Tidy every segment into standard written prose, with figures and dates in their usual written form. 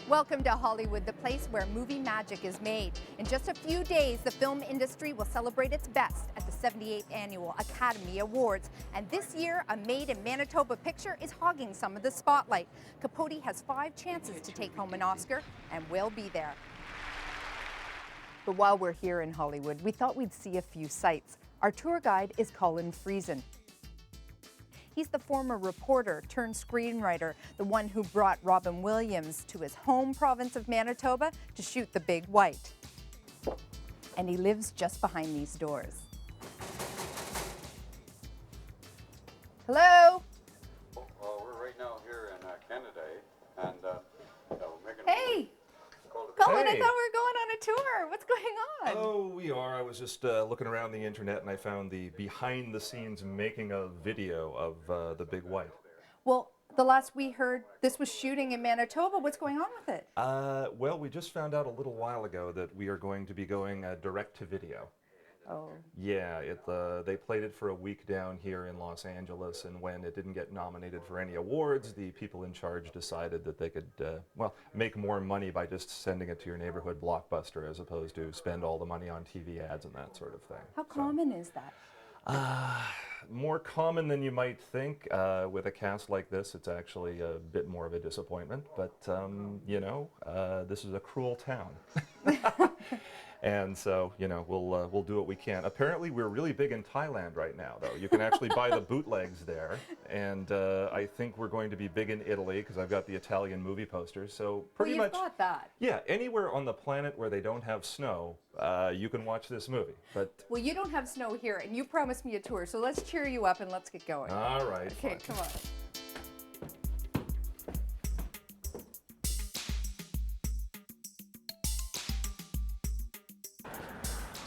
Welcome to Hollywood, the place where movie magic is made. In just a few days, the film industry will celebrate its best at the 78th Annual Academy Awards. And this year, a Made in Manitoba picture is hogging some of the spotlight. Capote has 5 chances to take home an Oscar, and we'll be there. But while we're here in Hollywood, we thought we'd see a few sights. Our tour guide is Colin Freisen. He's the former reporter turned screenwriter, the one who brought Robin Williams to his home province of Manitoba to shoot The Big White. And he lives just behind these doors. Hello? We're right now here in Canada, and we're making Hey! Colin, Hey. I thought we were going on a tour. What's going on? Oh, we are. I was just looking around the internet and I found the behind-the-scenes making of video of The Big White. Well, the last we heard, this was shooting in Manitoba. What's going on with it? Well, we just found out a little while ago that we are going to be going direct to video. Oh. Yeah, they played it for a week down here in Los Angeles, and when it didn't get nominated for any awards, the people in charge decided that they could, make more money by just sending it to your neighborhood Blockbuster as opposed to spend all the money on TV ads and that sort of thing. How common is that? More common than you might think. With a cast like this, it's actually a bit more of a disappointment, but this is a cruel town. And so, we'll do what we can. Apparently, we're really big in Thailand right now, though. You can actually buy the bootlegs there. And I think we're going to be big in Italy, because I've got the Italian movie posters. So pretty much, You've got that. yeah, anywhere on the planet where they don't have snow, you can watch this movie. But Well, you don't have snow here, and you promised me a tour, so let's cheer you up and let's get going. all right, Okay, fine. come on.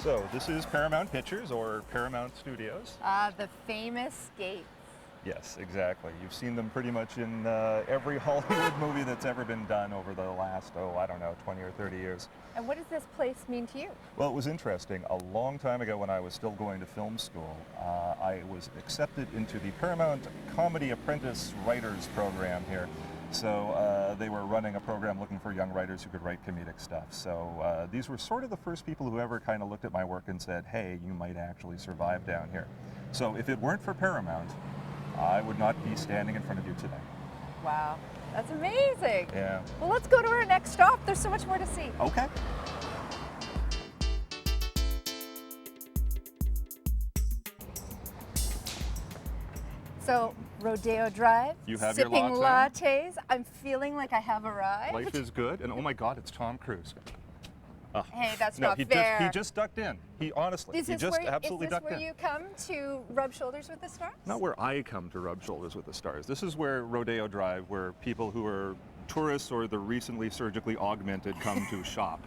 So this is Paramount Pictures, or Paramount Studios. The famous gates. Yes, exactly. You've seen them pretty much in every Hollywood movie that's ever been done over the last, 20 or 30 years. And what does this place mean to you? Well, it was interesting. A long time ago when I was still going to film school, I was accepted into the Paramount Comedy Apprentice Writers Program here. So they were running a program looking for young writers who could write comedic stuff. So these were sort of the first people who ever kind of looked at my work and said, hey, you might actually survive down here. So if it weren't for Paramount, I would not be standing in front of you today. Wow, that's amazing. Yeah. Well, let's go to our next stop. There's so much more to see. Okay. So, Rodeo Drive, You have your sipping latte. lattes. I'm feeling like I have arrived. Life is good, and oh my God, it's Tom Cruise. Hey, that's No, not he fair. just ducked in. He honestly, Is he this just where, absolutely is this ducked where in. you come to rub shoulders with the stars? Not where I come to rub shoulders with the stars. This is where Rodeo Drive, where people who are tourists or the recently surgically augmented come to shop.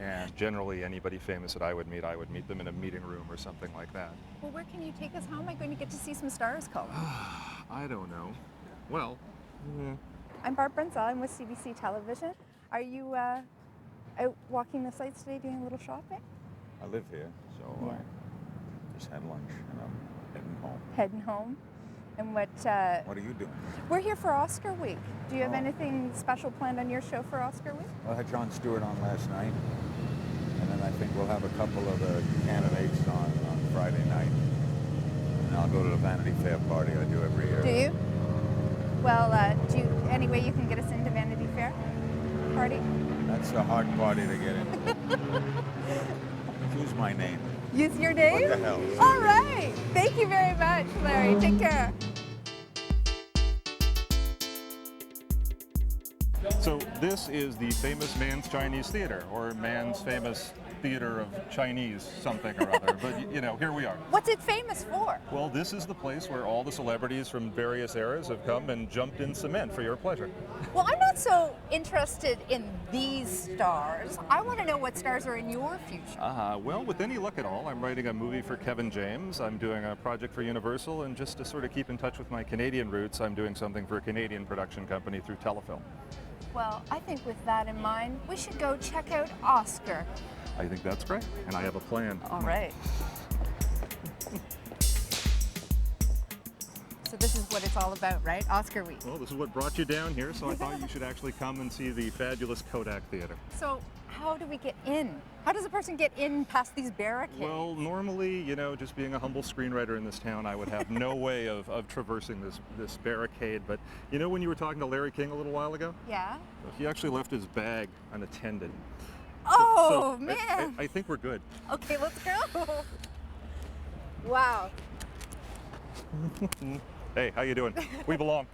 And generally anybody famous that I would meet them in a meeting room or something like that. Well, where can you take us home? Am I going to get to see some stars, Colin? I don't know. Well, I'm Barb Brunzell. I'm with CBC Television. Are you out walking the sites today doing a little shopping? I live here, so Yeah. I just had lunch and I'm heading home. Heading home. And what What are you doing? we're here for Oscar Week. Do you have Oh. anything special planned on your show for Oscar Week? Well, I had Jon Stewart on last night, and then I think we'll have a couple of the candidates on Friday night. And I'll go to the Vanity Fair party I do every year. Do you? Well, any way you can get us into Vanity Fair party? That's a hard party to get into. Choose my name. Use your name? What the hell? All right. Thank you very much, Larry. Take care. so this is the famous Man's Chinese Theater, or Man's Famous Theater of Chinese something or other. But here we are. What's it famous for? Well, this is the place where all the celebrities from various eras have come and jumped in cement for your pleasure. Well, I'm not so interested in these stars. I want to know what stars are in your future. Well, with any luck at all, I'm writing a movie for Kevin James. I'm doing a project for Universal, and just to sort of keep in touch with my Canadian roots, I'm doing something for a Canadian production company through Telefilm. Well, I think with that in mind, we should go check out Oscar. I think that's great, and I have a plan. All right. So this is what it's all about, right? Oscar week. Well, this is what brought you down here, so I thought you should actually come and see the fabulous Kodak Theater. So how do we get in? How does a person get in past these barricades? Well, normally, you know, just being a humble screenwriter in this town, I would have no way of traversing this barricade. But you know, when you were talking to Larry King a little while ago, Yeah. he actually left his bag unattended. Oh, So man. I think we're good. Okay, let's go. Wow. Hey, how you doing? We belong.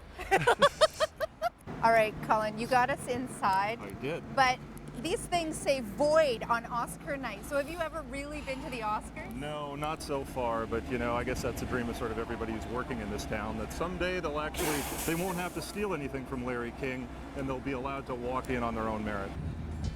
All right, Colin, you got us inside. I did. But these things say void on Oscar night. So have you ever really been to the Oscars? No, not so far, but you know, I guess that's a dream of sort of everybody who's working in this town, that someday they won't have to steal anything from Larry King, and they'll be allowed to walk in on their own merit.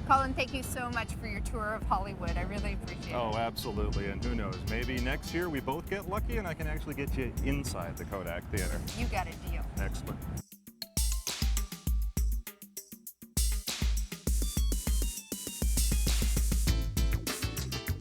Colin, thank you so much for your tour of Hollywood. I really appreciate it. Oh, absolutely, and who knows, maybe next year we both get lucky and I can actually get you inside the Kodak Theater. You got a deal. Excellent.